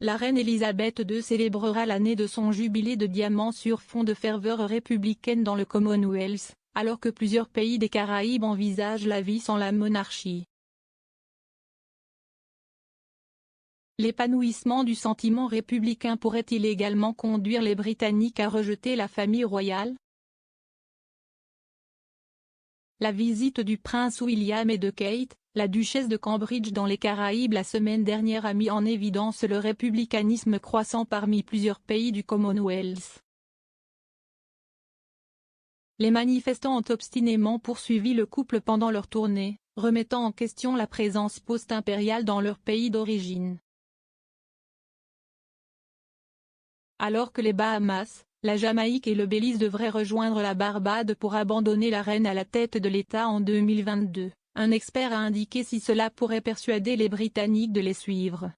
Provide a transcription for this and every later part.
la reine Elisabeth II célébrera l'année de son jubilé de diamant sur fond de ferveur républicaine dans le Commonwealth, alors que plusieurs pays des Caraïbes envisagent la vie sans la monarchie. L'épanouissement du sentiment républicain pourrait-il également conduire les Britanniques à rejeter la famille royale? La visite du prince William et de Kate, la duchesse de Cambridge dans les Caraïbes la semaine dernière a mis en évidence le républicanisme croissant parmi plusieurs pays du Commonwealth. Les manifestants ont obstinément poursuivi le couple pendant leur tournée, remettant en question la présence post-impériale dans leur pays d'origine. Alors que les Bahamas, la Jamaïque et le Belize devraient rejoindre la Barbade pour abandonner la reine à la tête de l'État en 2022, un expert a indiqué si cela pourrait persuader les Britanniques de les suivre.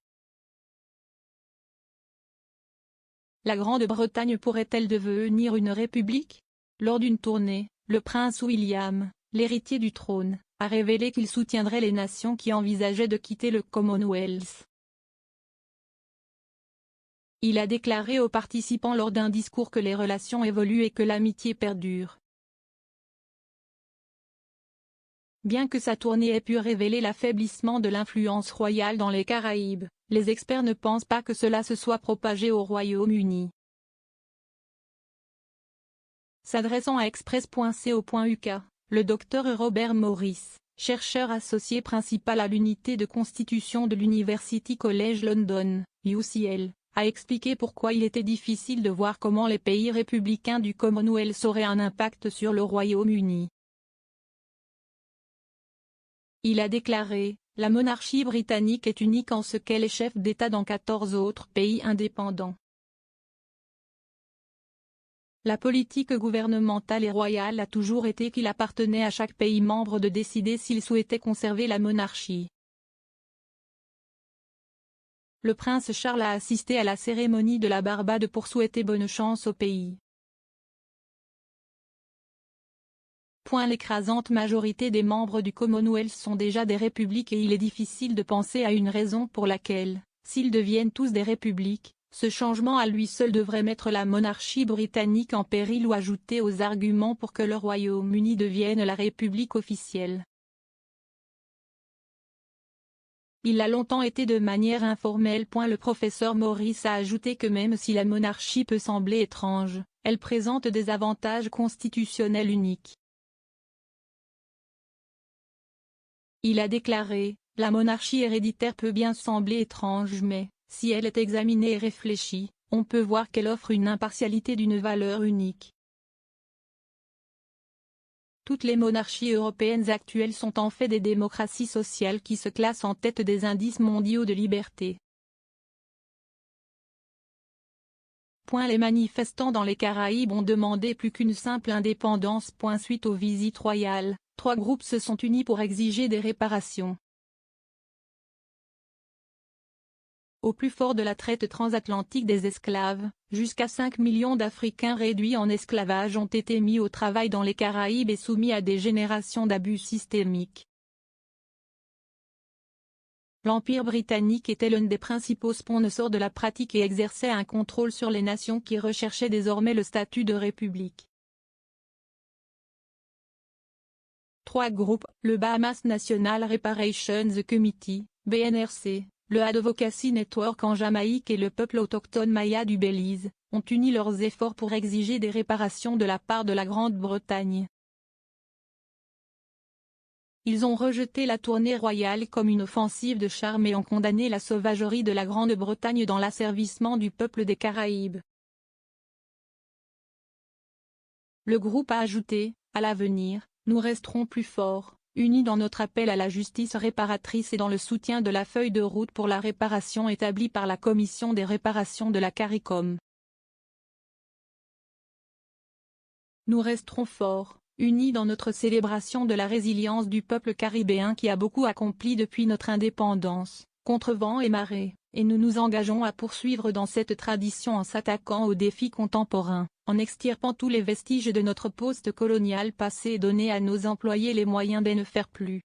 La Grande-Bretagne pourrait-elle devenir une république? Lors d'une tournée, le prince William, l'héritier du trône, a révélé qu'il soutiendrait les nations qui envisageaient de quitter le Commonwealth. Il a déclaré aux participants lors d'un discours que les relations évoluent et que l'amitié perdure. Bien que sa tournée ait pu révéler l'affaiblissement de l'influence royale dans les Caraïbes, les experts ne pensent pas que cela se soit propagé au Royaume-Uni. S'adressant à Express.co.uk, le Dr Robert Morris, chercheur associé principal à l'unité de constitution de l'University College London, UCL, a expliqué pourquoi il était difficile de voir comment les pays républicains du Commonwealth auraient un impact sur le Royaume-Uni. Il a déclaré, « La monarchie britannique est unique en ce qu'elle est chef d'État dans 14 autres pays indépendants. La politique gouvernementale et royale a toujours été qu'il appartenait à chaque pays membre de décider s'il souhaitait conserver la monarchie. » Le prince Charles a assisté à la cérémonie de la Barbade pour souhaiter bonne chance au pays. L'écrasante majorité des membres du Commonwealth sont déjà des républiques et il est difficile de penser à une raison pour laquelle, s'ils deviennent tous des républiques, ce changement à lui seul devrait mettre la monarchie britannique en péril ou ajouter aux arguments pour que le Royaume-Uni devienne la république officielle. Il a longtemps été de manière informelle. Le professeur Morris a ajouté que même si la monarchie peut sembler étrange, elle présente des avantages constitutionnels uniques. Il a déclaré, « La monarchie héréditaire peut bien sembler étrange mais, si elle est examinée et réfléchie, on peut voir qu'elle offre une impartialité d'une valeur unique. » Toutes les monarchies européennes actuelles sont en fait des démocraties sociales qui se classent en tête des indices mondiaux de liberté. Les manifestants dans les Caraïbes ont demandé plus qu'une simple indépendance. Suite aux visites royales, 3 groupes se sont unis pour exiger des réparations. Au plus fort de la traite transatlantique des esclaves, jusqu'à 5 millions d'Africains réduits en esclavage ont été mis au travail dans les Caraïbes et soumis à des générations d'abus systémiques. L'Empire britannique était l'un des principaux sponsors de la pratique et exerçait un contrôle sur les nations qui recherchaient désormais le statut de république. 3 groupes, le Bahamas National Reparations Committee, BNRC, le Advocacy Network en Jamaïque et le peuple autochtone Maya du Belize, ont uni leurs efforts pour exiger des réparations de la part de la Grande-Bretagne. Ils ont rejeté la tournée royale comme une offensive de charme et ont condamné la sauvagerie de la Grande-Bretagne dans l'asservissement du peuple des Caraïbes. Le groupe a ajouté, « À l'avenir, nous resterons plus forts, unis dans notre appel à la justice réparatrice et dans le soutien de la feuille de route pour la réparation établie par la Commission des réparations de la CARICOM. Nous resterons forts, unis dans notre célébration de la résilience du peuple caribéen qui a beaucoup accompli depuis notre indépendance, contre vent et marée, et nous nous engageons à poursuivre dans cette tradition en s'attaquant aux défis contemporains, en extirpant tous les vestiges de notre post-colonial passé et donner à nos employés les moyens de ne faire plus.